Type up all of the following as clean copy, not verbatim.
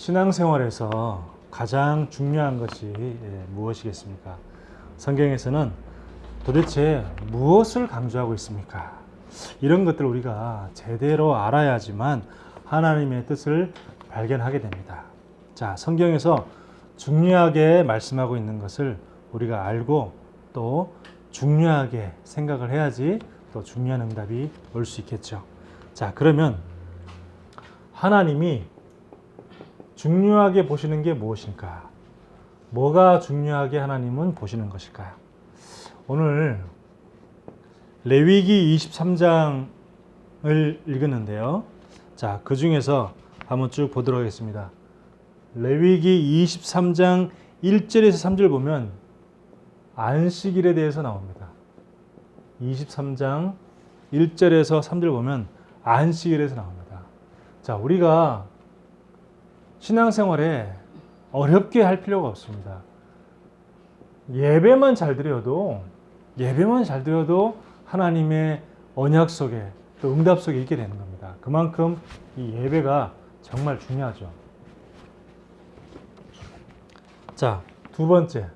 신앙생활에서 가장 중요한 것이 무엇이겠습니까? 성경에서는 도대체 무엇을 강조하고 있습니까? 이런 것들을 우리가 제대로 알아야지만 하나님의 뜻을 발견하게 됩니다. 자, 성경에서 중요하게 말씀하고 있는 것을 우리가 알고 또 중요하게 생각을 해야지 또 중요한 응답이 올 수 있겠죠. 자, 그러면 하나님이 중요하게 보시는 게 무엇일까? 뭐가 중요하게 하나님은 보시는 것일까요? 오늘 레위기 23장을 읽었는데요. 자, 그 중에서 한번 쭉 보도록 하겠습니다. 레위기 23장 1절에서 3절 보면 안식일에 대해서 나옵니다. 23장 1절에서 3절 보면 안식일에서 나옵니다. 자, 우리가 신앙생활에 어렵게 할 필요가 없습니다. 예배만 잘 드려도 하나님의 언약 속에 또 응답 속에 있게 되는 겁니다. 그만큼 이 예배가 정말 중요하죠. 자, 두 번째.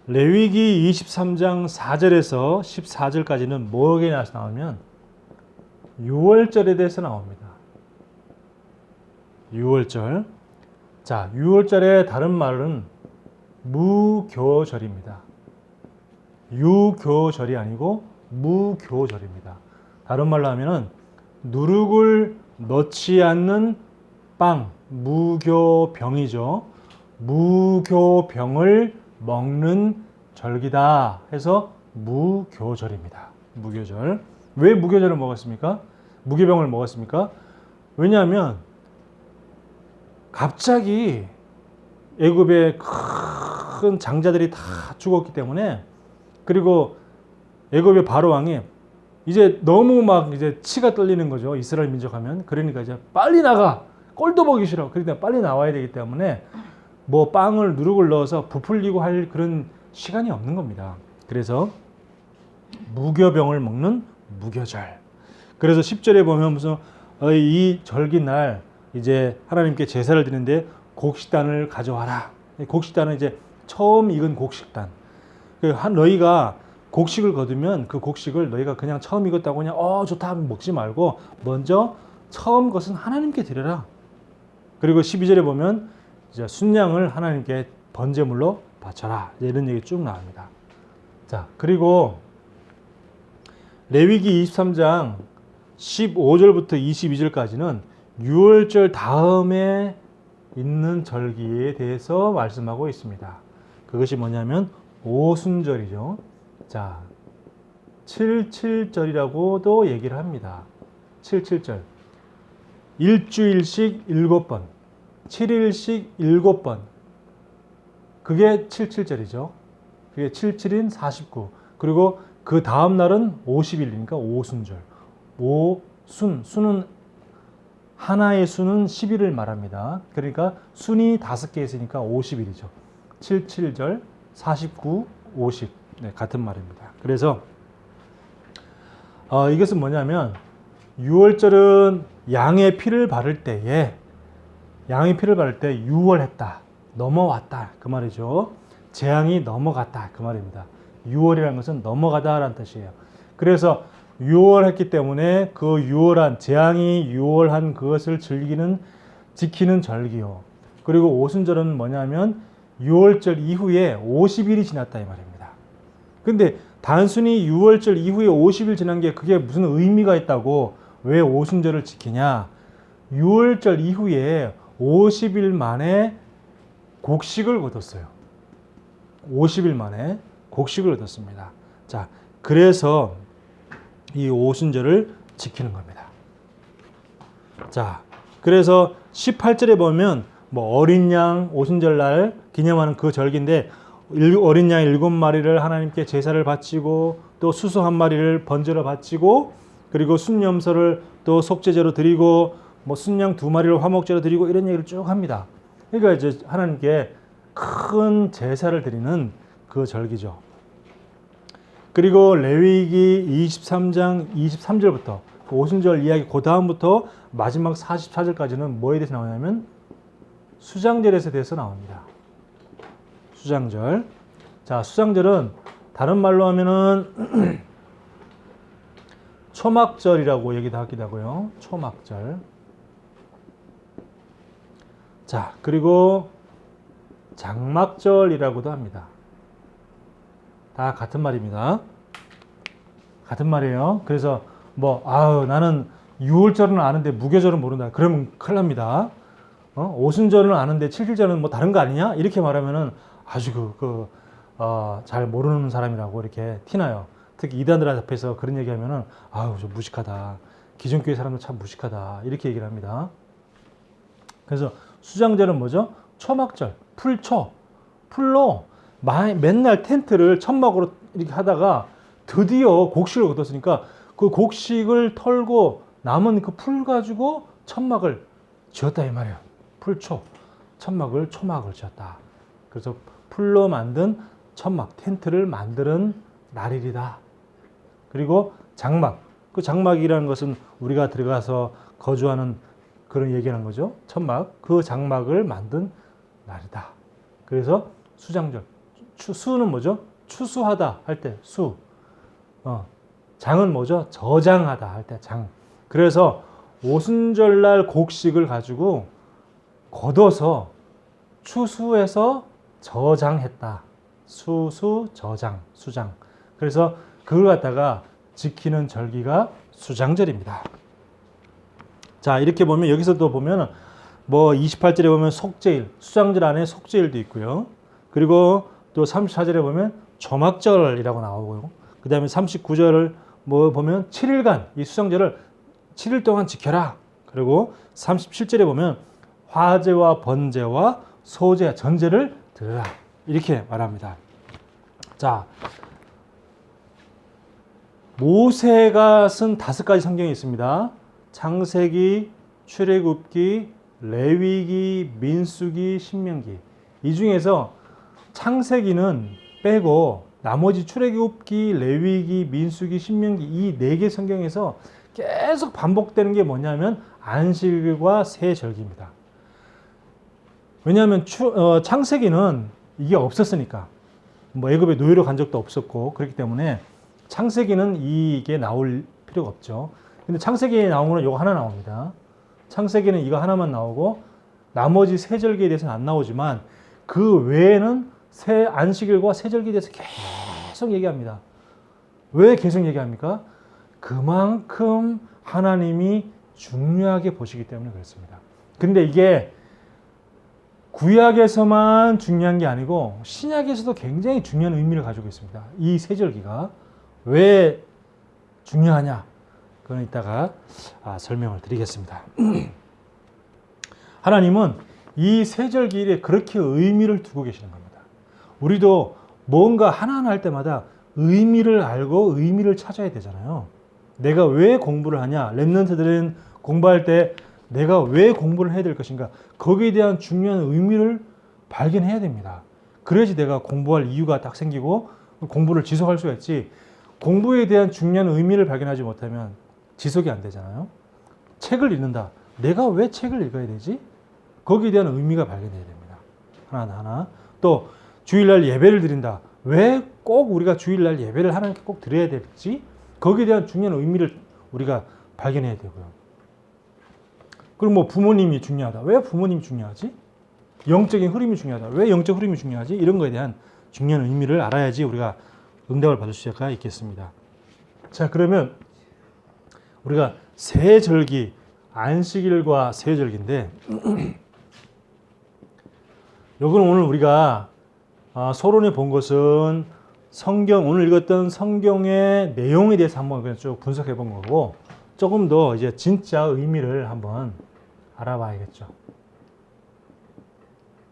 레위기 23장 4절에서 14절까지는 뭐에 나오면 유월절에 대해서 나옵니다. 유월절. 자, 유월절의 다른 말은 무교절입니다. 유교절이 아니고 무교절입니다. 다른 말로 하면은 누룩을 넣지 않는 빵, 무교병이죠. 무교병을 먹는 절기다 해서 무교절입니다. 무교절. 왜 무교절을 먹었습니까? 무교병을 먹었습니까? 왜냐하면 갑자기 애굽의 큰 장자들이 다 죽었기 때문에, 그리고 애굽의 바로 왕이 이제 너무 막 이제 치가 떨리는 거죠. 이스라엘 민족하면. 그러니까 이제 빨리 나가. 꼴도 보기 싫어. 그러니까 빨리 나와야 되기 때문에 뭐 빵을 누룩을 넣어서 부풀리고 할 그런 시간이 없는 겁니다. 그래서 무교병을 먹는 무교절. 그래서 10절에 보면 무슨 이 절기날 이제 하나님께 제사를 드리는데 곡식단을 가져와라. 곡식단은 이제 처음 익은 곡식단. 너희가 곡식을 거두면 그 곡식을 너희가 그냥 처음 익었다고 그냥 좋다 하면 먹지 말고 먼저 처음 것은 하나님께 드려라. 그리고 12절에 보면 이제 순양을 하나님께 번제물로 바쳐라. 이런 얘기 쭉 나옵니다. 자, 그리고 레위기 23장 15절부터 22절까지는 유월절 다음에 있는 절기에 대해서 말씀하고 있습니다. 그것이 뭐냐면 오순절이죠. 자, 77절이라고도 얘기를 합니다. 77절. 일주일씩 7번, 7일씩 7번. 그게 77절이죠. 그게 77인 49. 그리고 그 다음 날은 50일이니까 오순절. 수는 하나의 수는 10일을 말합니다. 그러니까 순이 5개 있으니까 50일이죠. 77절, 49, 50. 네, 같은 말입니다. 그래서 이것은 뭐냐면 유월절은 양의 피를 바를 때에 유월했다. 넘어왔다. 그 말이죠. 재앙이 넘어갔다. 그 말입니다. 유월이라는 것은 넘어가다라는 뜻이에요. 그래서 유월했기 때문에 그 유월한 재앙이 유월한 그것을 지키는 절기요. 그리고 오순절은 뭐냐면 유월절 이후에 50일이 지났다 이 말입니다. 근데 단순히 유월절 이후에 50일 지난 게 그게 무슨 의미가 있다고 왜 오순절을 지키냐? 유월절 이후에 50일 만에 곡식을 거뒀어요. 50일 만에 곡식을 얻었습니다. 자, 그래서 이 오순절을 지키는 겁니다. 자, 그래서 18절에 보면 뭐 어린 양 오순절 날 기념하는 그 절기인데 어린 양 7마리를 하나님께 제사를 바치고 또 수소 1마리를 번제로 바치고 그리고 순염소를 또 속죄제로 드리고 뭐 순양 2마리를 화목제로 드리고 이런 얘기를 쭉 합니다. 그러니까 이제 하나님께 큰 제사를 드리는 그 절기죠. 그리고 레위기 23장 23절부터 그 오순절 이야기 그 다음부터 마지막 44절까지는 뭐에 대해서 나오냐면 수장절에 대해서 나옵니다. 수장절. 자, 수장절은 다른 말로 하면은 초막절이라고 얘기도 하기도 하고요. 초막절. 자, 그리고 장막절이라고도 합니다. 다 같은 말입니다. 같은 말이에요. 그래서 나는 6월절은 아는데 무교절은 모른다. 그러면 큰일 납니다. 오순절은 아는데 7일절은 뭐 다른 거 아니냐? 이렇게 말하면은 아주 잘 모르는 사람이라고 이렇게 티나요. 특히 이단들 앞에서 그런 얘기하면은 좀 무식하다. 기존교회 사람들 참 무식하다. 이렇게 얘기를 합니다. 그래서 수장절은 뭐죠? 초막절, 풀초. 풀로 맨날 텐트를 천막으로 이렇게 하다가 드디어 곡식을 얻었으니까 그 곡식을 털고 남은 그 풀 가지고 천막을 지었다 이 말이에요. 풀초. 초막을 지었다. 그래서 풀로 만든 천막, 텐트를 만드는 날일이다. 그리고 장막. 그 장막이라는 것은 우리가 들어가서 거주하는 그런 얘기하는 거죠. 천막. 그 장막을 만든 날이다. 그래서 수장절. 수는 뭐죠? 추수하다 할 때 수. 장은 뭐죠? 저장하다 할 때 장. 그래서 오순절날 곡식을 가지고 걷어서 추수해서 저장했다. 수수 저장 수장. 그래서 그걸 갖다가 지키는 절기가 수장절입니다. 자, 이렇게 보면 여기서도 보면 28절에 보면 속죄일, 수장절 안에 속죄일도 있고요. 그리고 또 34절에 보면 초막절이라고 나오고요. 그 다음에 39절을 보면 7일간 이 수장절을 7일 동안 지켜라. 그리고 37절에 보면 화제와 번제와 소제, 전제를 드려라. 이렇게 말합니다. 자, 모세가 쓴 5가지 성경이 있습니다. 창세기, 출애굽기, 레위기, 민수기, 신명기. 이 중에서 창세기는 빼고 나머지 출애굽기, 레위기, 민수기, 신명기 이 4개 성경에서 계속 반복되는 게 뭐냐면 안식일과 세절기입니다. 왜냐하면 창세기는 이게 없었으니까 애굽에 노예로 간 적도 없었고 그렇기 때문에 창세기는 이게 나올 필요가 없죠. 근데 창세기에 나온 거는 이거 하나 나옵니다. 창세기는 이거 하나만 나오고 나머지 세절기에 대해서는 안 나오지만 그 외에는 안식일과 세절기에 대해서 계속 얘기합니다. 왜 계속 얘기합니까? 그만큼 하나님이 중요하게 보시기 때문에 그렇습니다. 근데 이게 구약에서만 중요한 게 아니고 신약에서도 굉장히 중요한 의미를 가지고 있습니다. 이 세절기가 왜 중요하냐? 그건 이따가 설명을 드리겠습니다. 하나님은 이 세절기에 그렇게 의미를 두고 계시는 겁니다. 우리도 뭔가 하나하나 할 때마다 의미를 알고 의미를 찾아야 되잖아요. 내가 왜 공부를 하냐? 랩런트들은 공부할 때 내가 왜 공부를 해야 될 것인가? 거기에 대한 중요한 의미를 발견해야 됩니다. 그래야지 내가 공부할 이유가 딱 생기고 공부를 지속할 수가 있지. 공부에 대한 중요한 의미를 발견하지 못하면 지속이 안 되잖아요. 책을 읽는다. 내가 왜 책을 읽어야 되지? 거기에 대한 의미가 발견돼야 됩니다. 하나하나. 또 주일날 예배를 드린다. 왜 꼭 우리가 주일날 예배를 하나님께 꼭 드려야 될지 거기에 대한 중요한 의미를 우리가 발견해야 되고요. 그리고 부모님이 중요하다. 왜 부모님이 중요하지? 영적인 흐름이 중요하다. 왜 영적 흐름이 중요하지? 이런 거에 대한 중요한 의미를 알아야지 우리가 응답을 받을 수가 있겠습니다. 자, 그러면 우리가 세절기, 안식일과 세절기인데 요거는 오늘 우리가 서론에 본 것은 오늘 읽었던 성경의 내용에 대해서 한번 그냥 쭉 분석해 본 거고 조금 더 이제 진짜 의미를 한번 알아봐야겠죠.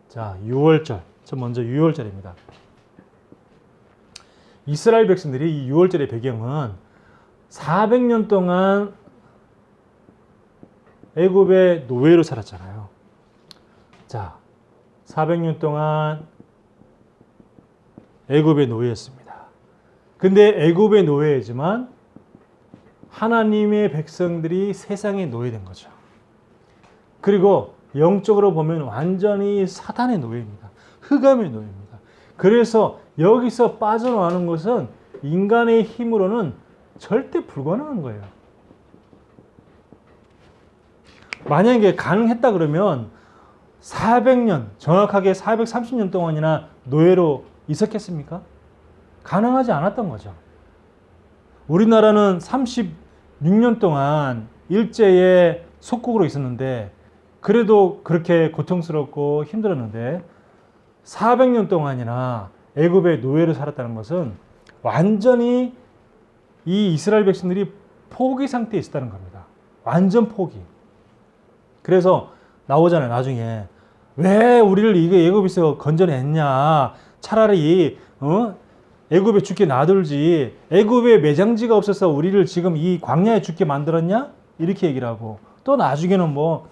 자, 6월절. 먼저 6월절입니다. 이스라엘 백성들이 이 6월절의 배경은 400년 동안 애굽의 노예로 살았잖아요. 자, 400년 동안 애굽의 노예였습니다. 근데 애굽의 노예이지만 하나님의 백성들이 세상에 노예된 거죠. 그리고 영적으로 보면 완전히 사단의 노예입니다. 흑암의 노예입니다. 그래서 여기서 빠져나가는 것은 인간의 힘으로는 절대 불가능한 거예요. 만약에 가능했다 그러면 400년, 정확하게 430년 동안이나 노예로 있었겠습니까? 가능하지 않았던 거죠. 우리나라는 36년 동안 일제의 속국으로 있었는데 그래도 그렇게 고통스럽고 힘들었는데 400년 동안이나 애굽의 노예로 살았다는 것은 완전히 이 이스라엘 백성들이 포기 상태에 있었다는 겁니다. 완전 포기. 그래서 나오잖아요. 나중에 왜 우리를 이게 애굽에서 건져냈냐. 차라리 애굽에 죽게 놔둘지. 애굽에 매장지가 없어서 우리를 지금 이 광야에 죽게 만들었냐? 이렇게 얘기를 하고 또 나중에는 뭐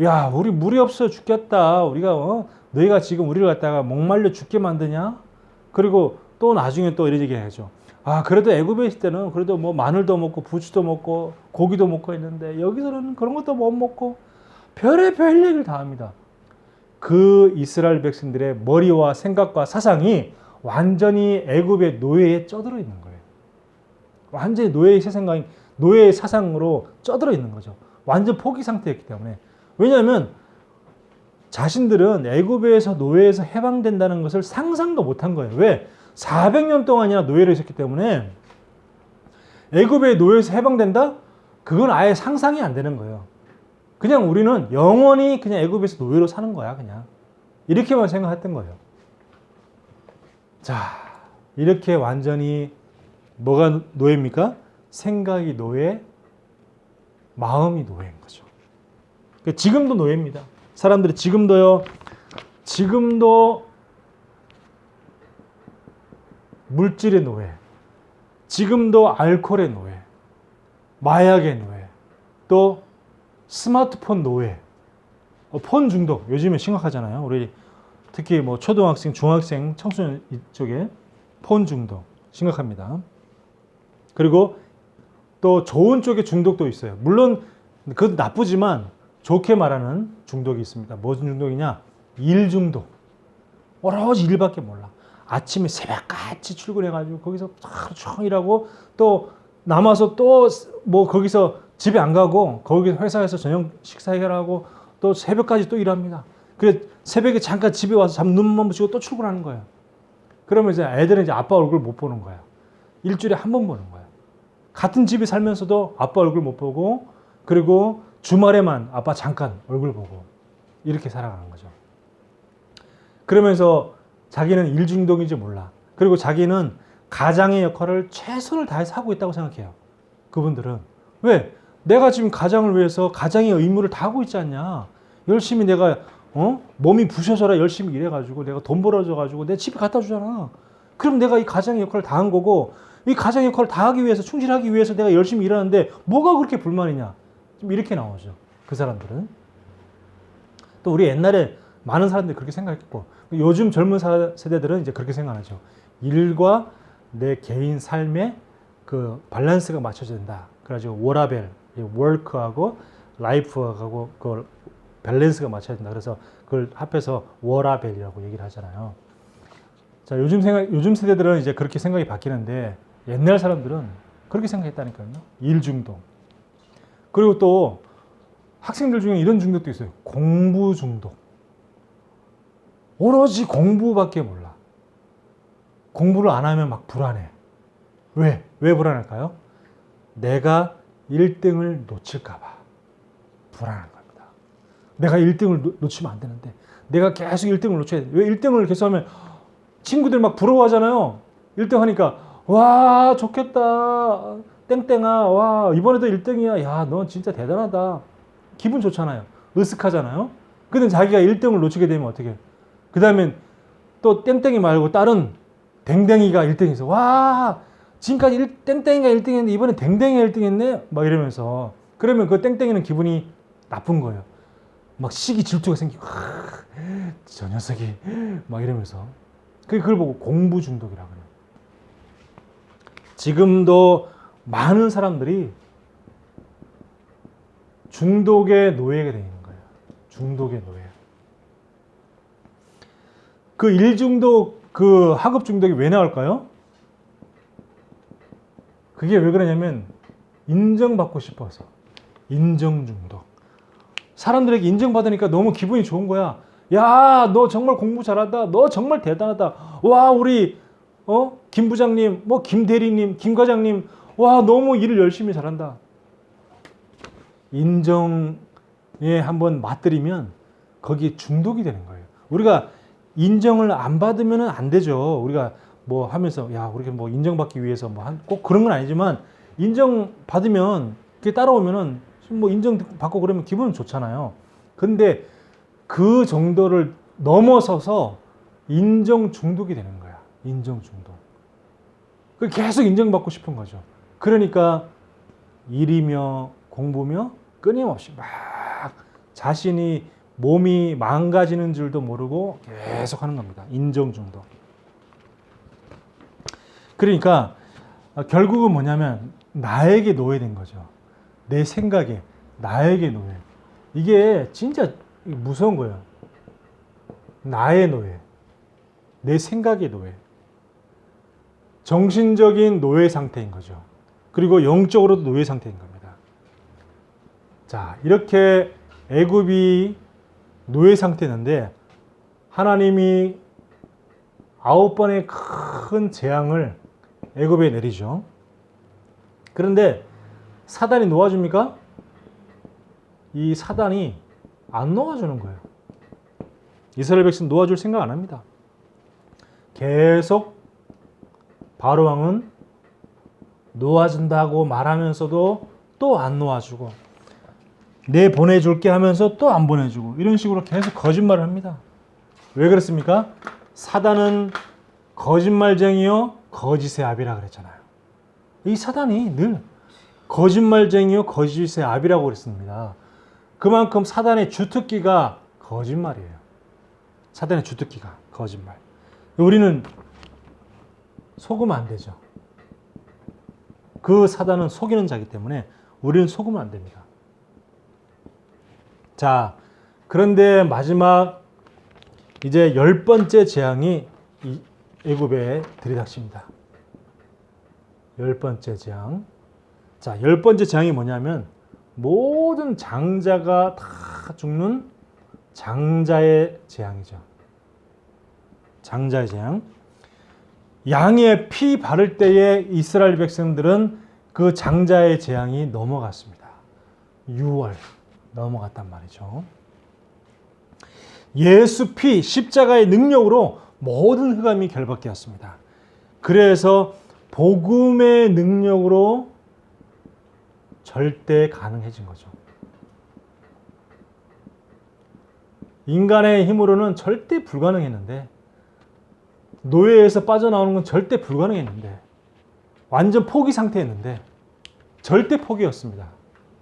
야, 우리 물이 없어 죽겠다. 우리가 너희가 지금 우리를 갖다가 목말려 죽게 만드냐? 그리고 또 나중에 또 이런 얘기 하죠. 아, 그래도 애굽에 있을 때는 그래도 뭐 마늘도 먹고 부추도 먹고 고기도 먹고 했는데 여기서는 그런 것도 못 먹고 별의별 얘기를 다 합니다. 그 이스라엘 백성들의 머리와 생각과 사상이 완전히 애굽의 노예에 쩌들어 있는 거예요. 완전히 노예의 사상으로 쩌들어 있는 거죠. 완전 포기 상태였기 때문에. 왜냐하면 자신들은 애굽에서 노예에서 해방된다는 것을 상상도 못한 거예요. 왜? 400년 동안이나 노예로 있었기 때문에 애굽의 노예에서 해방된다? 그건 아예 상상이 안 되는 거예요. 그냥 우리는 영원히 그냥 애굽에서 노예로 사는 거야, 그냥. 이렇게만 생각했던 거예요. 자, 이렇게 완전히 뭐가 노예입니까? 생각이 노예, 마음이 노예인 거죠. 지금도 노예입니다. 사람들이 지금도 물질의 노예, 지금도 알코올의 노예, 마약의 노예, 또 스마트폰 노예, 폰 중독 요즘에 심각하잖아요. 우리 특히 뭐 초등학생, 중학생, 청소년 이쪽에 폰 중독 심각합니다. 그리고 또 좋은 쪽에 중독도 있어요. 물론 그것도 나쁘지만 좋게 말하는 중독이 있습니다. 무슨 중독이냐? 일 중독. 오로지 일밖에 몰라. 아침에 새벽같이 출근해가지고 거기서 하루 일하고 또 남아서 또 뭐 거기서 집에 안 가고 거기 회사에서 저녁 식사 해결하고 또 새벽까지 또 일합니다. 그래 새벽에 잠깐 집에 와서 눈만 붙이고 또 출근하는 거예요. 그러면 이제 애들은 이제 아빠 얼굴 못 보는 거예요. 일주일에 한 번 보는 거예요. 같은 집에 살면서도 아빠 얼굴 못 보고 그리고 주말에만 아빠 잠깐 얼굴 보고 이렇게 살아가는 거죠. 그러면서 자기는 일 중독인지 몰라. 그리고 자기는 가장의 역할을 최선을 다해서 하고 있다고 생각해요. 그분들은. 왜? 내가 지금 가장을 위해서 가장의 의무를 다 하고 있지 않냐. 열심히 내가 몸이 부셔져라 열심히 일해가지고 내가 돈 벌어져가지고 내 집에 갖다 주잖아. 그럼 내가 이 가장의 역할을 다 한 거고 이 가장의 역할을 다 하기 위해서 충실하기 위해서 내가 열심히 일하는데 뭐가 그렇게 불만이냐. 좀 이렇게 나오죠. 그 사람들은. 또 우리 옛날에 많은 사람들이 그렇게 생각했고 요즘 젊은 세대들은 이제 그렇게 생각하죠. 일과 내 개인 삶의 그 밸런스가 맞춰져야 된다. 그래가지고 워라벨, 워크하고 라이프하고 그 밸런스가 맞춰야 된다. 그래서 그걸 합해서 워라벨이라고 얘기를 하잖아요. 자, 요즘 세대들은 이제 그렇게 생각이 바뀌는데 옛날 사람들은 그렇게 생각했다니까요. 일 중독. 그리고 또 학생들 중에 이런 중독도 있어요. 공부 중독. 오로지 공부밖에 몰라. 공부를 안 하면 막 불안해. 왜? 왜 불안할까요? 내가 1등을 놓칠까 봐 불안한 겁니다. 내가 1등을 놓치면 안 되는데 내가 계속 1등을 놓쳐야 돼. 왜 1등을 계속 하면 친구들 막 부러워하잖아요. 1등 하니까 와 좋겠다. 땡땡아 와 이번에도 1등이야. 야 넌 진짜 대단하다. 기분 좋잖아요. 으쓱하잖아요. 근데 자기가 1등을 놓치게 되면 어떻게 해요? 그 다음엔 또 땡땡이 말고 다른 댕댕이가 1등해서 와 지금까지 땡땡이가 1등했는데 이번에 댕댕이가 1등했네 막 이러면서 그러면 그 땡땡이는 기분이 나쁜 거예요. 막 시기 질투가 생기고 저 녀석이 막 이러면서 그걸 보고 공부 중독이라고 해요. 지금도 많은 사람들이 중독의 노예가 되어 있는 거예요. 중독의 노예. 그 일중독, 그 하급 중독이 왜 나올까요? 그게 왜 그러냐면 인정받고 싶어서. 인정 중독. 사람들에게 인정받으니까 너무 기분이 좋은 거야. 야, 너 정말 공부 잘한다. 너 정말 대단하다. 와, 우리 김 부장님, 뭐 김 대리님, 김 과장님, 와, 너무 일을 열심히 잘한다. 인정에 한번 맛들이면 거기에 중독이 되는 거예요. 우리가 인정을 안 받으면 안 되죠. 우리가 뭐 하면서 야, 우리가 뭐 인정받기 위해서 뭐 꼭 그런 건 아니지만 인정 받으면 그게 따라오면은 뭐 인정 받고 그러면 기분은 좋잖아요. 근데 그 정도를 넘어서서 인정 중독이 되는 거야. 인정 중독. 계속 인정받고 싶은 거죠. 그러니까 일이며 공부며 끊임없이 막 자신이 몸이 망가지는 줄도 모르고 계속 하는 겁니다. 인정 중독. 그러니까 결국은 뭐냐면 나에게 노예된 거죠. 내 생각에 나에게 노예. 이게 진짜 무서운 거예요. 나의 노예. 내 생각의 노예. 정신적인 노예 상태인 거죠. 그리고 영적으로도 노예 상태인 겁니다. 자, 이렇게 애굽이 노예 상태였는데 하나님이 9번의 큰 재앙을 애굽에 내리죠. 그런데 사단이 놓아줍니까? 이 사단이 안 놓아주는 거예요. 이스라엘 백성 놓아줄 생각 안 합니다. 계속 바로 왕은 놓아준다고 말하면서도 또 안 놓아주고 내 보내줄게 하면서 또 안 보내주고 이런 식으로 계속 거짓말을 합니다. 왜 그렇습니까? 사단은 거짓말쟁이요 거짓의 아비라 그랬잖아요. 이 사단이 늘 거짓말쟁이요 거짓의 아비라고 그랬습니다. 그만큼 사단의 주특기가 거짓말이에요. 사단의 주특기가 거짓말. 우리는 속으면 안 되죠. 그 사단은 속이는 자이기 때문에 우리는 속으면 안 됩니다. 자, 그런데 마지막 이제 10번째 재앙이 애굽에 들이닥칩니다. 10번째 재앙. 자, 10번째 재앙이 뭐냐면 모든 장자가 다 죽는 장자의 재앙이죠. 장자의 재앙. 양의 피 바를 때에 이스라엘 백성들은 그 장자의 재앙이 넘어갔습니다. 6월 넘어갔단 말이죠. 예수 피 십자가의 능력으로 모든 흑암이 결박되었습니다. 그래서 복음의 능력으로 절대 가능해진 거죠. 인간의 힘으로는 절대 불가능했는데 노예에서 빠져나오는 건 절대 불가능했는데 완전 포기 상태였는데 절대 포기였습니다.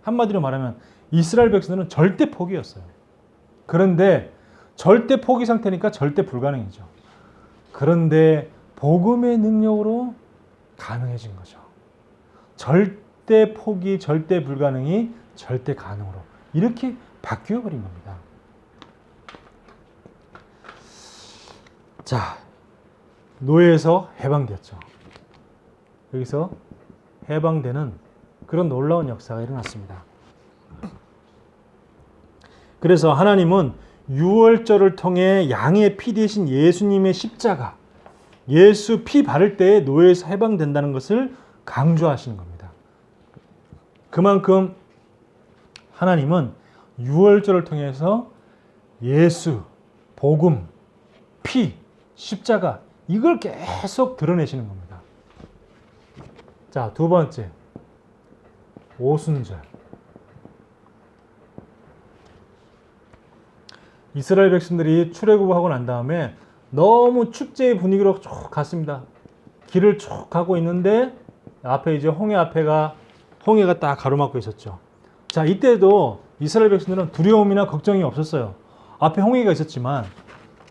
한마디로 말하면 이스라엘 백성들은 절대 포기였어요. 그런데 절대 포기 상태니까 절대 불가능이죠. 그런데 복음의 능력으로 가능해진 거죠. 절대 포기, 절대 불가능이 절대 가능으로 이렇게 바뀌어 버린 겁니다. 자, 노예에서 해방되었죠. 여기서 해방되는 그런 놀라운 역사가 일어났습니다. 그래서 하나님은 유월절을 통해 양의 피 대신 예수님의 십자가, 예수 피 바를 때에 노예에서 해방된다는 것을 강조하시는 겁니다. 그만큼 하나님은 유월절을 통해서 예수, 복음, 피, 십자가 이걸 계속 드러내시는 겁니다. 자, 두 번째 오순절. 이스라엘 백성들이 출애굽하고 난 다음에 너무 축제의 분위기로 쭉 갔습니다. 길을 쭉 가고 있는데 앞에 이제 홍해가 딱 가로막고 있었죠. 자, 이때도 이스라엘 백성들은 두려움이나 걱정이 없었어요. 앞에 홍해가 있었지만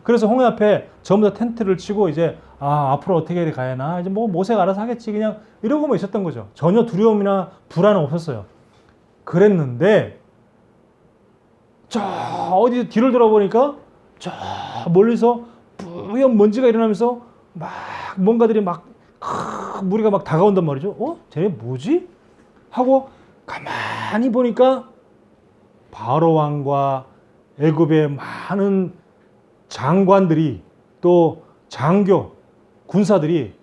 그래서 홍해 앞에 전부 다 텐트를 치고 이제 앞으로 어떻게 가야 하나 이제 뭐 모세가 알아서 하겠지 그냥 이러고만 있었던 거죠. 전혀 두려움이나 불안은 없었어요. 그랬는데 저 어디 뒤를 돌아보니까 저 멀리서 뿌연 먼지가 일어나면서 막 뭔가들이 막 무리가 막 다가온단 말이죠. 쟤네 뭐지? 하고 가만히 보니까 바로 왕과 애굽의 많은 장관들이 또 장교, 군사들이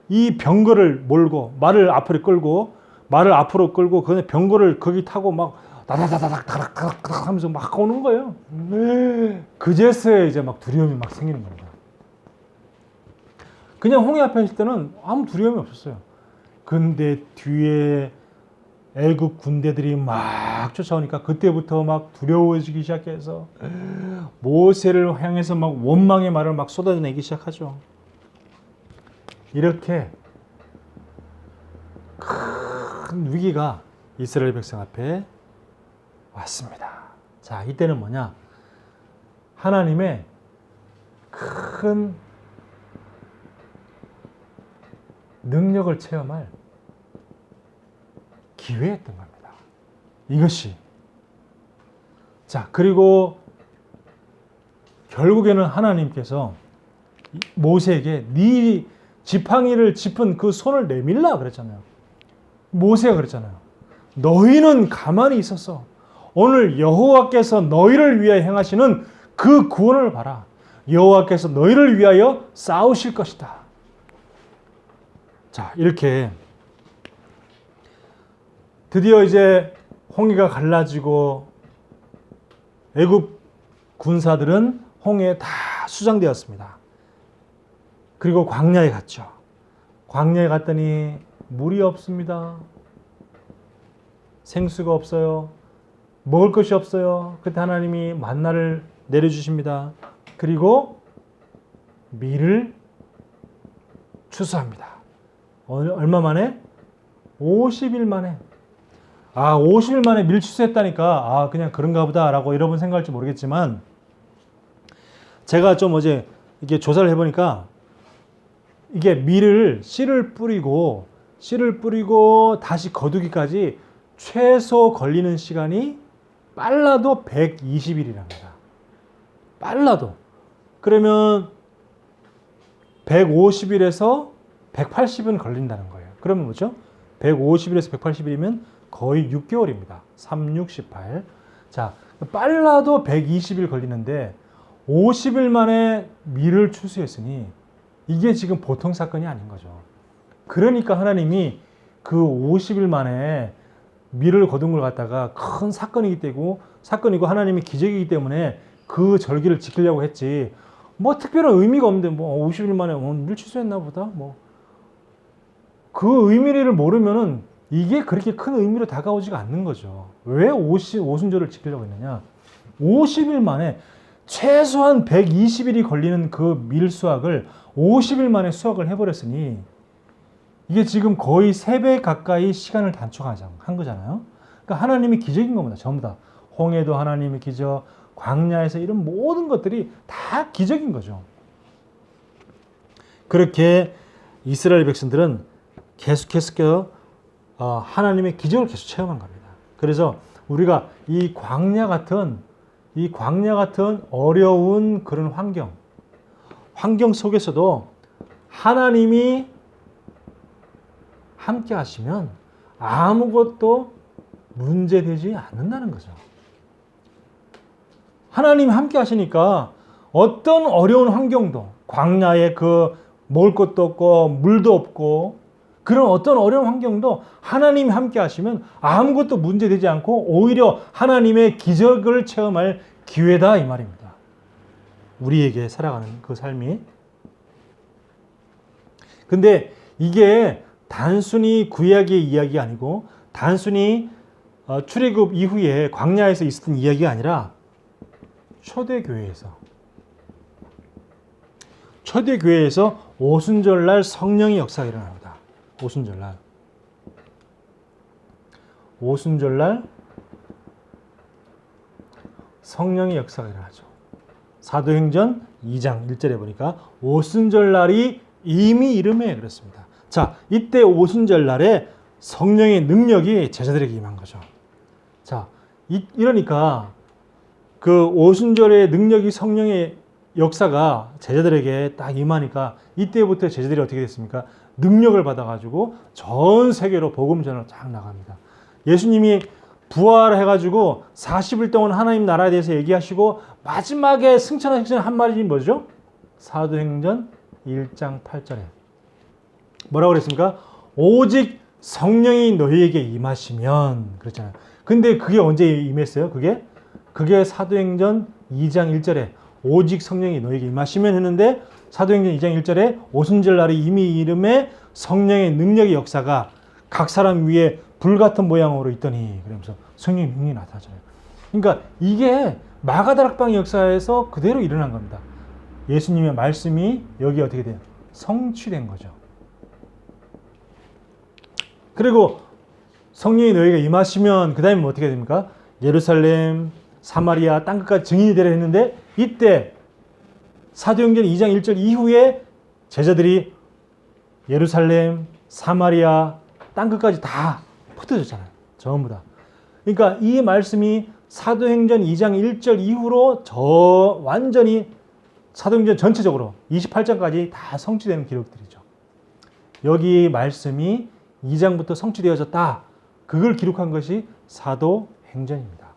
이 병거를 몰고 말을 앞으로 끌고 그 병거를 거기 타고 막 다닥다닥 하면서 막 오는 거예요. 그제서야 이제 막 두려움이 막 생기는 겁니다. 그냥 홍해 앞에 있을 때는 아무 두려움이 없었어요. 근데 뒤에 애국 군대들이 막 쫓아오니까 그때부터 막 두려워지기 시작해서 모세를 향해서 막 원망의 말을 막 쏟아내기 시작하죠. 이렇게 큰 위기가 이스라엘 백성 앞에 왔습니다. 자, 이때는 뭐냐? 하나님의 큰 능력을 체험할 기회였던 겁니다. 이것이. 자, 그리고 결국에는 하나님께서 모세에게 네 지팡이를 짚은 그 손을 내밀라 그랬잖아요. 모세가 그랬잖아요. 너희는 가만히 있었어. 오늘 여호와께서 너희를 위하여 행하시는 그 구원을 봐라. 여호와께서 너희를 위하여 싸우실 것이다. 자, 이렇게 드디어 이제 홍해가 갈라지고 애굽 군사들은 홍해에 다 수장되었습니다. 그리고 광야에 갔죠. 광야에 갔더니 물이 없습니다. 생수가 없어요. 먹을 것이 없어요. 그때 하나님이 만나를 내려주십니다. 그리고 밀을 추수합니다. 얼마 만에? 50일 만에. 50일 만에 밀 추수했다니까 그냥 그런가 보다 라고 여러분 생각할지 모르겠지만 제가 좀 어제 이게 조사를 해보니까 이게 밀을 씨를 뿌리고 다시 거두기까지 최소 걸리는 시간이 빨라도 120일이랍니다. 빨라도. 그러면 150일에서 180은 걸린다는 거예요. 그러면 뭐죠? 150일에서 180일이면 거의 6개월입니다. 3, 6, 18. 자, 빨라도 120일 걸리는데 50일 만에 밀을 추수했으니 이게 지금 보통 사건이 아닌 거죠. 그러니까 하나님이 그 50일 만에 밀을 거둔 걸 갖다가 큰 사건이고 하나님의 기적이기 때문에 그 절기를 지키려고 했지. 뭐 특별한 의미가 없는데 50일 만에 밀 추수했나 보다. 그 의미를 모르면은 이게 그렇게 큰 의미로 다가오지가 않는 거죠. 왜 오순절을 지키려고 했느냐? 50일 만에 최소한 120일이 걸리는 그 밀 수확을 50일 만에 수확을 해버렸으니 이게 지금 거의 3배 가까이 시간을 단축한 거잖아요. 그러니까 하나님이 기적인 겁니다. 전부 다. 홍해도 하나님의 기적, 광야에서 이런 모든 것들이 다 기적인 거죠. 그렇게 이스라엘 백성들은 계속해서 하나님의 기적을 계속 체험한 겁니다. 그래서 우리가 이 광야 같은 어려운 그런 환경 속에서도 하나님이 함께 하시면 아무것도 문제되지 않는다는 거죠. 하나님이 함께 하시니까 어떤 어려운 환경도 광야에 먹을 것도 없고 물도 없고 그런 어떤 어려운 환경도 하나님이 함께 하시면 아무것도 문제되지 않고 오히려 하나님의 기적을 체험할 기회다 이 말입니다. 우리에게 살아가는 그 삶이. 근데 이게 단순히 구약의 이야기가 아니고 단순히 출애굽 이후에 광야에서 있었던 이야기가 아니라 초대교회에서 오순절날 성령의 역사가 일어납니다. 오순절날 성령의 역사가 일어나죠. 사도행전 2장 1절에 보니까 오순절날이 이미 이름에 그렇습니다. 자, 이때 오순절날에 성령의 능력이 제자들에게 임한 거죠. 자, 이러니까 그 오순절의 능력이 성령의 역사가 제자들에게 딱 임하니까 이때부터 제자들이 어떻게 됐습니까? 능력을 받아가지고 전 세계로 복음 전을 쫙 나갑니다. 예수님이 부활해가지고 40일 동안 하나님 나라에 대해서 얘기하시고 마지막에 승천하신 한 말이 뭐죠? 사도행전 1장 8절에 뭐라고 그랬습니까? 오직 성령이 너희에게 임하시면 그랬잖아요. 근데 그게 언제 임했어요? 그게 사도행전 2장 1절에 오직 성령이 너희에게 임하시면 했는데 사도행전 2장 1절에 오순절 날에 이미 이름에 성령의 능력의 역사가 각 사람 위에 불같은 모양으로 있더니 그러면서 성령의 능력이 나타나잖아요. 그러니까 이게 마가다락방의 역사에서 그대로 일어난 겁니다. 예수님의 말씀이 여기 어떻게 돼요? 성취된 거죠. 그리고 성령이 너희가 임하시면 그 다음에 어떻게 됩니까? 예루살렘, 사마리아, 땅끝까지 증인이 되려 했는데 이때 사도행전 2장 1절 이후에 제자들이 예루살렘, 사마리아, 땅끝까지 다 흩어졌잖아요. 전부 다. 그러니까 이 말씀이 사도행전 2장 1절 이후로 완전히 사도행전 전체적으로 28장까지 다 성취되는 기록들이죠. 여기 말씀이 2장부터 성취되어졌다. 그걸 기록한 것이 사도행전입니다.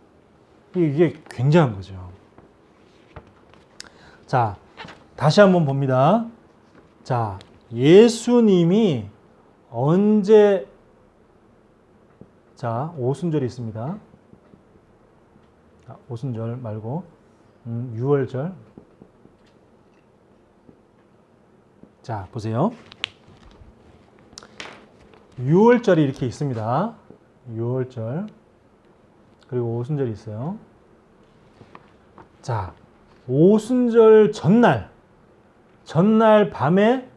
이게 굉장한 거죠. 자, 다시 한번 봅니다. 자, 예수님이 언제 자, 오순절이 있습니다. 오순절 말고 6월절. 자, 보세요. 6월절이 이렇게 있습니다. 6월절. 그리고 오순절이 있어요. 자, 오순절 전날 밤에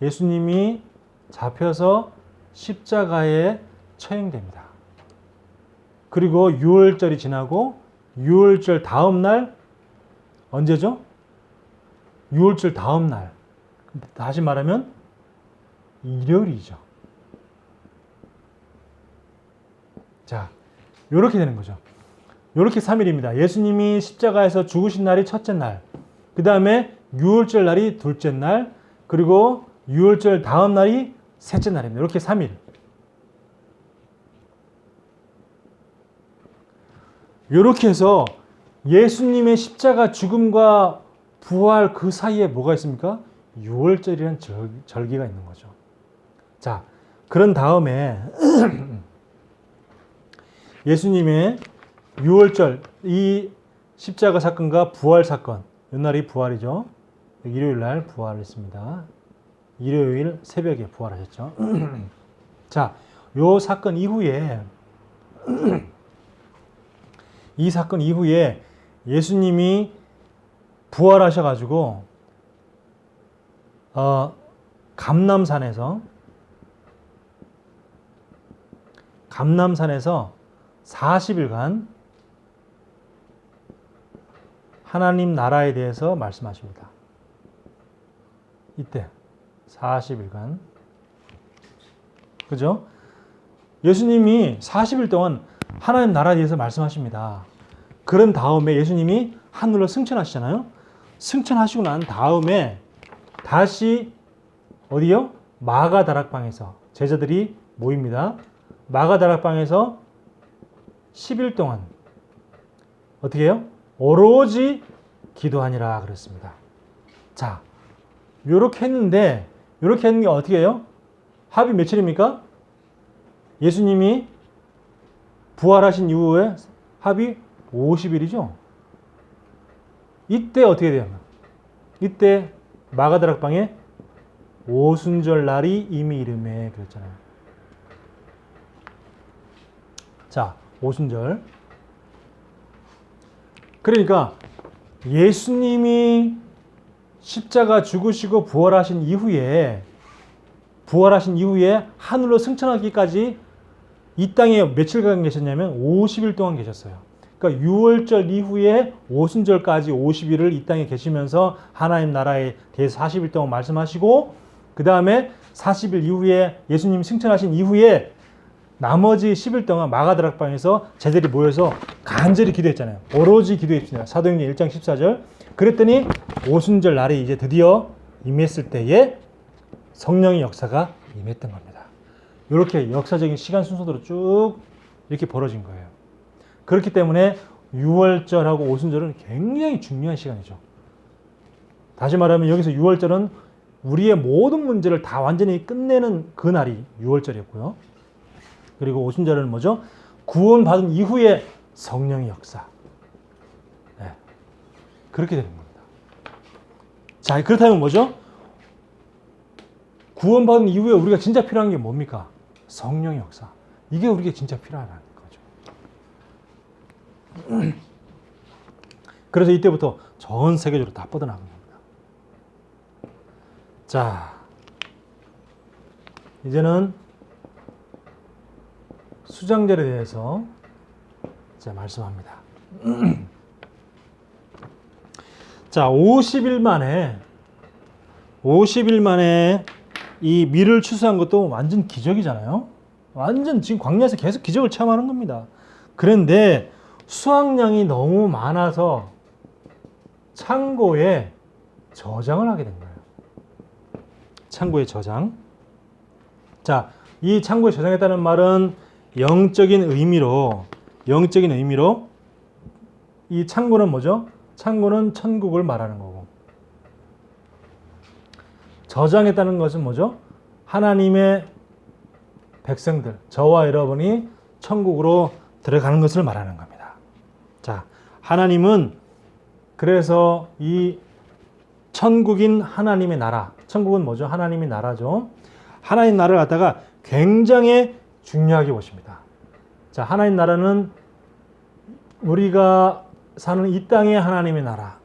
예수님이 잡혀서 십자가에 처형됩니다. 그리고 6월절이 지나고 6월절 다음 날 언제죠? 6월절 다음 날. 다시 말하면 일요일이죠. 자, 이렇게 되는 거죠. 이렇게 3일입니다. 예수님이 십자가에서 죽으신 날이 첫째 날, 그 다음에 6월절 날이 둘째 날, 그리고 6월절 다음 날이 셋째 날입니다. 이렇게 3일. 이렇게 해서 예수님의 십자가 죽음과 부활 그 사이에 뭐가 있습니까? 6월절이라는 절기가 있는 거죠. 자, 그런 다음에 예수님의 6월절 이 십자가 사건과 부활 사건, 이날이 부활이죠. 일요일 날 부활했습니다. 일요일 새벽에 부활하셨죠. 자, 요 사건 이후에 이 사건 이후에 예수님이 부활하셔가지고 감람산에서 40일간 하나님 나라에 대해서 말씀하십니다. 이때 40일간. 그죠? 예수님이 40일 동안 하나님 나라에 대해서 말씀하십니다. 그런 다음에 예수님이 하늘로 승천하시잖아요. 승천하시고 난 다음에 다시 어디요? 마가다락방에서 제자들이 모입니다. 마가다락방에서 10일 동안 어떻게 해요? 오로지 기도하니라 그랬습니다. 자, 요렇게 했는데 요렇게 했는 게 어떻게 해요? 합이 며칠입니까? 예수님이 부활하신 이후에 합이 50일이죠. 이때 어떻게 돼요? 이때 마가다락방에 오순절 날이 이미 이름에 그랬잖아요. 자, 오순절. 그러니까 예수님이 십자가 죽으시고 부활하신 이후에 하늘로 승천하기까지 이 땅에 며칠간 계셨냐면 50일 동안 계셨어요. 그러니까 6월절 이후에 오순절까지 50일을 이 땅에 계시면서 하나님 나라에 대해서 40일 동안 말씀하시고 그 다음에 40일 이후에 예수님이 승천하신 이후에 나머지 10일 동안 마가다락방에서 쟤들이 모여서 간절히 기도했잖아요. 오로지 기도했습니다. 사도행전 1장 14절. 그랬더니 오순절 날이 이제 드디어 임했을 때에 성령의 역사가 임했던 겁니다. 이렇게 역사적인 시간 순서대로 쭉 이렇게 벌어진 거예요. 그렇기 때문에 6월절하고 오순절은 굉장히 중요한 시간이죠. 다시 말하면 여기서 6월절은 우리의 모든 문제를 다 완전히 끝내는 그 날이 6월절이었고요. 그리고 오순절은 뭐죠? 구원받은 이후에 성령의 역사. 네. 그렇게 되는 겁니다. 자, 그렇다면 뭐죠? 구원받은 이후에 우리가 진짜 필요한 게 뭡니까? 성령의 역사. 이게 우리에게 진짜 필요하다는 거죠. 그래서 이때부터 전 세계적으로 다 뻗어나간 겁니다. 자, 이제는 수장절에 대해서 이제 말씀합니다. 자, 50일 만에 이 밀을 추수한 것도 완전 기적이잖아요. 완전 지금 광야에서 계속 기적을 체험하는 겁니다. 그런데 수확량이 너무 많아서 창고에 저장을 하게 된 거예요. 창고에 저장. 자, 이 창고에 저장했다는 말은 영적인 의미로 이 창고는 뭐죠? 창고는 천국을 말하는 거고, 저장했다는 것은 뭐죠? 하나님의 백성들, 저와 여러분이 천국으로 들어가는 것을 말하는 겁니다. 자, 하나님은 그래서 이 천국인 하나님의 나라, 천국은 뭐죠? 하나님의 나라죠. 하나님 나라를 갖다가 굉장히 중요하게 보십니다. 자, 하나님 나라는 우리가 사는 이 땅의 하나님의 나라,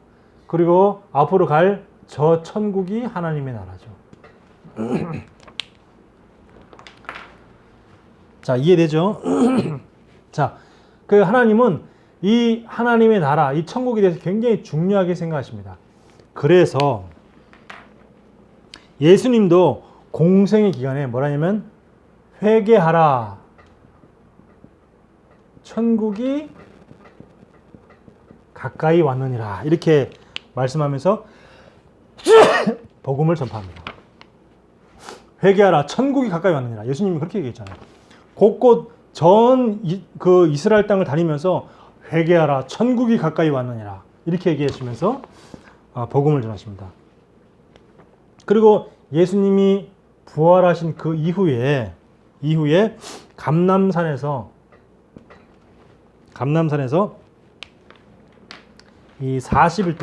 그리고 앞으로 갈 저 천국이 하나님의 나라죠. 자, 이해되죠? 자, 그 하나님은 이 하나님의 나라, 이 천국에 대해서 굉장히 중요하게 생각하십니다. 그래서 예수님도 공생의 기간에 뭐라냐면 회개하라, 천국이 가까이 왔느니라, 이렇게 말씀하면서 복음을 전파합니다. 회개하라, 천국이 가까이 왔느니라. 예수님이 그렇게 얘기했잖아요. 곳곳 전 그 이스라엘 땅을 다니면서 회개하라, 천국이 가까이 왔느니라, 이렇게 얘기하시면서 복음을 전하십니다. 그리고 예수님이 부활하신 그 이후에 감람산에서 이 40일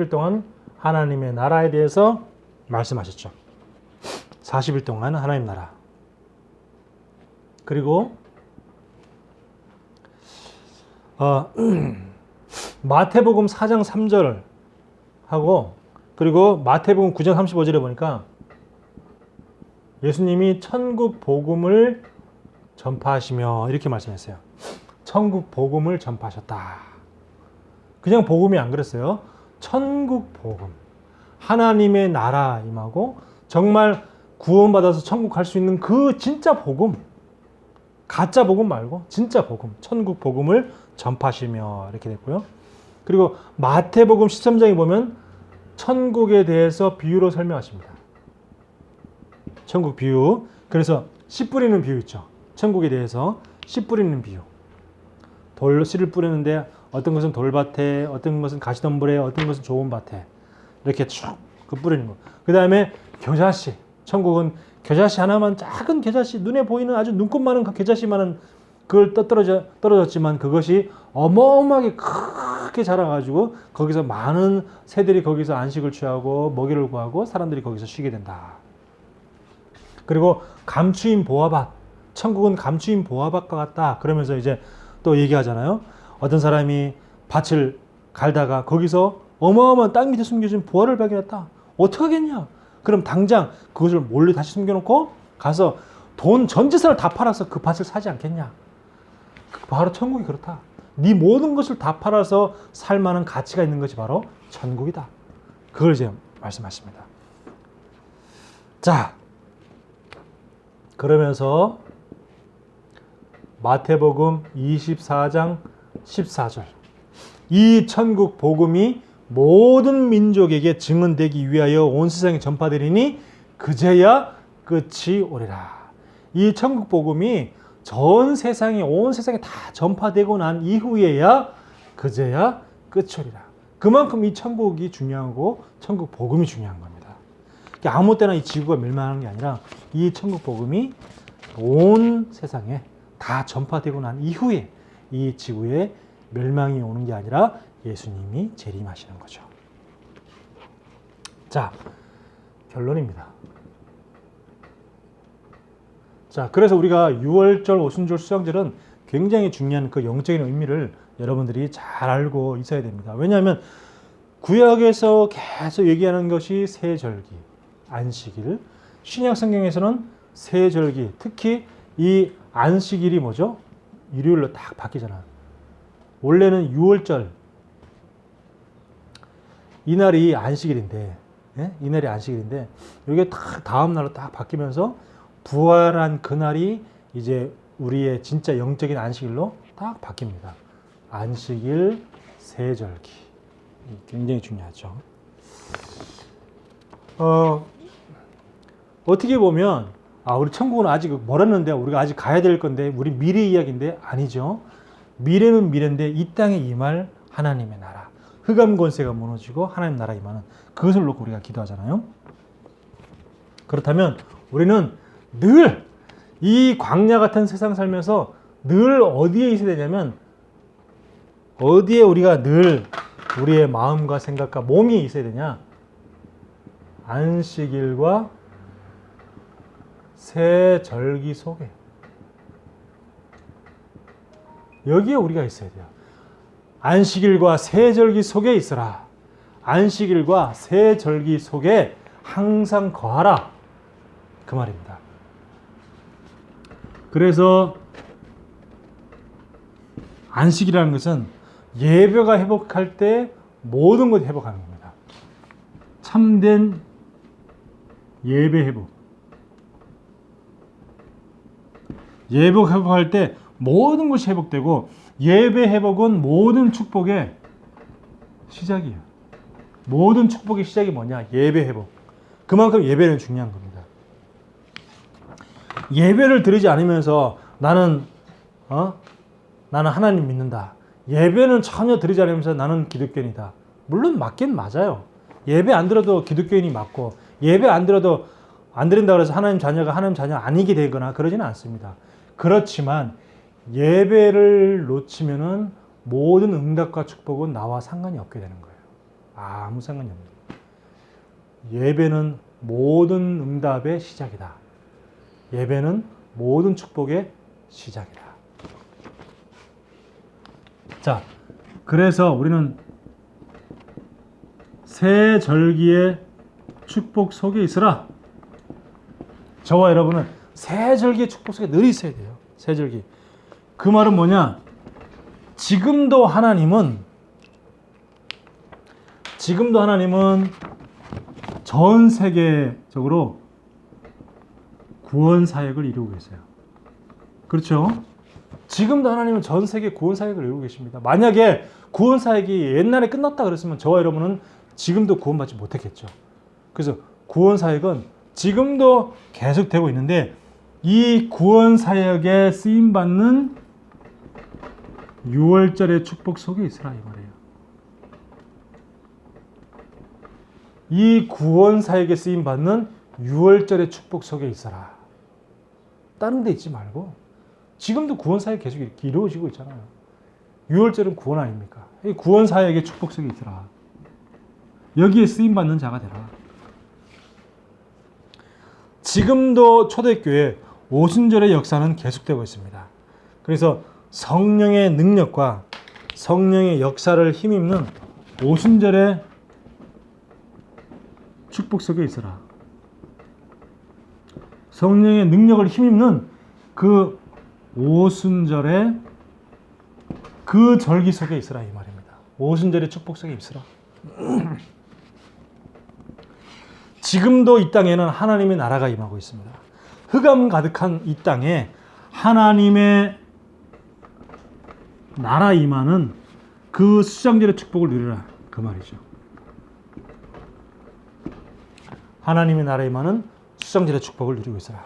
동안 하나님의 나라에 대해서 말씀하셨죠. 40일 동안 하나님 나라. 그리고 마태복음 4장 3절 하고, 그리고 마태복음 9장 35절에 보니까 예수님이 천국 복음을 전파하시며 이렇게 말씀했어요. 천국 복음을 전파하셨다. 그냥 복음이 안 그랬어요. 천국 복음, 하나님의 나라 임하고 정말 구원받아서 천국 갈 수 있는 그 진짜 복음, 가짜 복음 말고 진짜 복음, 천국 복음을 전파하시며 이렇게 됐고요. 그리고 마태복음 13장에 보면 천국에 대해서 비유로 설명하십니다. 천국 비유. 그래서 씨 뿌리는 비유 있죠. 천국에 대해서 씨 뿌리는 비유. 돌로 씨를 뿌리는데 어떤 것은 돌밭에, 어떤 것은 가시덤불에, 어떤 것은 좋은 밭에, 이렇게 쭉 그 뿌리는 거. 그 다음에 겨자씨. 천국은 겨자씨 하나만, 작은 겨자씨, 눈에 보이는 아주 눈곱만한 그 겨자씨만은 그걸 떨어졌지만 그것이 어마어마하게 크게 자라가지고 거기서 많은 새들이 거기서 안식을 취하고 먹이를 구하고 사람들이 거기서 쉬게 된다. 그리고 감추인 보화밭. 천국은 감추인 보화밭과 같다. 그러면서 이제 또 얘기하잖아요. 어떤 사람이 밭을 갈다가 거기서 어마어마한 땅 밑에 숨겨진 보화를 발견했다. 어떻게 하겠냐? 그럼 당장 그것을 몰래 다시 숨겨놓고 가서 돈 전 재산을 다 팔아서 그 밭을 사지 않겠냐? 바로 천국이 그렇다. 네 모든 것을 다 팔아서 살 만한 가치가 있는 것이 바로 천국이다. 그걸 이제 말씀하십니다. 자, 그러면서 마태복음 24장 14절 이 천국 복음이 모든 민족에게 증언되기 위하여 온 세상에 전파되리니 그제야 끝이 오리라. 이 천국 복음이 전 세상에 온 세상에 다 전파되고 난 이후에야 그제야 끝이 오리라. 그만큼 이 천국이 중요하고 천국 복음이 중요한 겁니다. 아무 때나 이 지구가 멸망하는 게 아니라 이 천국 복음이 온 세상에 다 전파되고 난 이후에 이 지구에 멸망이 오는 게 아니라 예수님이 재림하시는 거죠. 자, 결론입니다. 자, 그래서 우리가 유월절, 오순절, 수장절은 굉장히 중요한 그 영적인 의미를 여러분들이 잘 알고 있어야 됩니다. 왜냐하면 구약에서 계속 얘기하는 것이 세절기, 안식일, 신약 성경에서는 세절기, 특히 이 안식일이 뭐죠? 일요일로 딱 바뀌잖아요. 원래는 유월절, 이날이 안식일인데, 예? 이날이 안식일인데, 이게 딱 다음 날로 딱 바뀌면서 부활한 그날이 이제 우리의 진짜 영적인 안식일로 딱 바뀝니다. 안식일, 세절기. 굉장히 중요하죠. 어떻게 보면, 우리 천국은 아직 멀었는데, 우리가 아직 가야 될 건데, 우리 미래 이야기인데, 아니죠. 미래는 미래인데, 이 땅에 임할 하나님의 나라. 흑암 권세가 무너지고, 하나님 나라 임하는 그것을 놓고 우리가 기도하잖아요. 그렇다면, 우리는 늘 이 광야 같은 세상 살면서 늘 어디에 있어야 되냐면 어디에 우리가 늘 우리의 마음과 생각과 몸이 있어야 되냐? 안식일과 세절기 속에 여기에 우리가 있어야 돼요. 안식일과 세절기 속에 있어라. 안식일과 세절기 속에 항상 거하라. 그 말입니다. 그래서 안식이라는 것은 예배가 회복할 때 모든 것이 회복하는 겁니다. 참된 예배 회복. 예배 회복할 때 모든 것이 회복되고 예배 회복은 모든 축복의 시작이에요. 모든 축복의 시작이 뭐냐? 예배 회복. 그만큼 예배는 중요한 겁니다. 예배를 드리지 않으면서 나는 하나님 믿는다. 예배는 전혀 드리지 않으면서 나는 기독교인이다. 물론 맞긴 맞아요. 예배 안 드려도 기독교인이 맞고 예배 안 드려도 안 드린다고 해서 하나님 자녀가 하나님 자녀 아니게 되거나 그러지는 않습니다. 그렇지만 예배를 놓치면은 모든 응답과 축복은 나와 상관이 없게 되는 거예요. 아무 상관이 없는 거예요. 예배는 모든 응답의 시작이다. 예배는 모든 축복의 시작이다. 자, 그래서 우리는 세절기의 축복 속에 있으라. 저와 여러분은 세절기의 축복 속에 늘 있어야 돼요. 세절기. 그 말은 뭐냐? 지금도 하나님은 전 세계적으로 구원 사역을 이루고 계세요. 그렇죠? 지금도 하나님은 전 세계 구원 사역을 이루고 계십니다. 만약에 구원 사역이 옛날에 끝났다 그랬으면 저와 여러분은 지금도 구원받지 못했겠죠. 그래서 구원 사역은 지금도 계속되고 있는데 이 구원 사역에 쓰임 받는 6월절의 축복 속에 있으라 이 말이에요. 이 구원 사역에 쓰임 받는 6월절의 축복 속에 있어라. 다른 데 있지 말고 지금도 구원 사역 계속 이렇게 이루어지고 있잖아요. 6월절은 구원 아닙니까? 이 구원 사역의 축복 속에 있으라. 여기에 쓰임 받는 자가 되라. 지금도 초대교회 오순절의 역사는 계속되고 있습니다. 그래서 성령의 능력과 성령의 역사를 힘입는 오순절의 축복 속에 있어라. 성령의 능력을 힘입는 그 오순절의 그 절기 속에 있으라 이 말입니다. 오순절의 축복 속에 있으라. 지금도 이 땅에는 하나님의 나라가 임하고 있습니다. 흑암 가득한 이 땅에 하나님의 나라 임하는 그 수장절의 축복을 누리라 그 말이죠. 하나님의 나라 임하는 수장절의 축복을 누리고 있어라.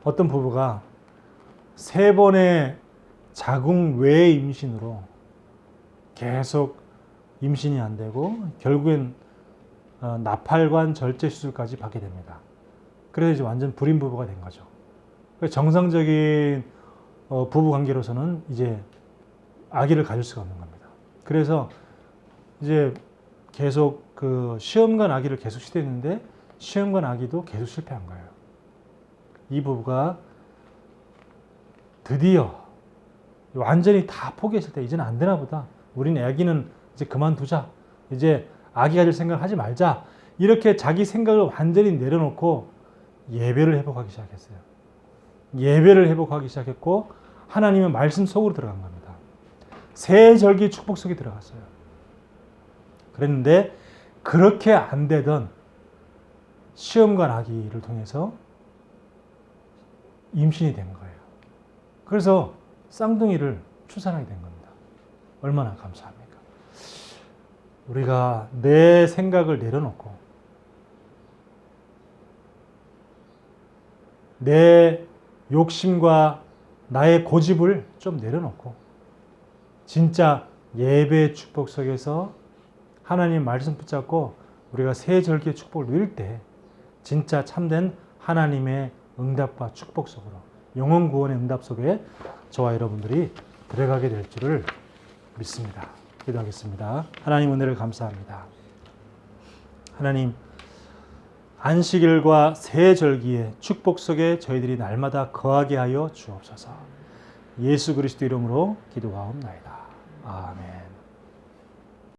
어떤 부부가 3번의 자궁 외 임신으로 계속 임신이 안 되고 결국엔 나팔관 절제 수술까지 받게 됩니다. 그래서 이제 완전 불임 부부가 된 거죠. 정상적인 부부 관계로서는 이제 아기를 가질 수가 없는 겁니다. 그래서 이제 계속 그 시험관 아기를 계속 시도했는데 시험관 아기도 계속 실패한 거예요. 이 부부가 드디어 완전히 다 포기했을 때 이제는 안 되나 보다. 우리는 아기는 이제 그만두자. 이제 아기 가질 생각을 하지 말자. 이렇게 자기 생각을 완전히 내려놓고 예배를 회복하기 시작했어요. 예배를 회복하기 시작했고 하나님의 말씀 속으로 들어간 겁니다. 새 절기 축복 속에 들어갔어요. 그랬는데 그렇게 안 되던 시험관 아기를 통해서 임신이 된 거예요. 그래서 쌍둥이를 출산하게 된 겁니다. 얼마나 감사합니까? 우리가 내 생각을 내려놓고 내 욕심과 나의 고집을 좀 내려놓고 진짜 예배의 축복 속에서 하나님 말씀 붙잡고 우리가 새 절기의 축복을 누릴 때 진짜 참된 하나님의 응답과 축복 속으로 영혼 구원의 응답 속에 저와 여러분들이 들어가게 될 줄을 믿습니다. 기도하겠습니다. 하나님 은혜를 감사합니다. 하나님 안식일과 새 절기의 축복 속에 저희들이 날마다 거하게 하여 주옵소서. 예수 그리스도 이름으로 기도하옵나이다. 아멘.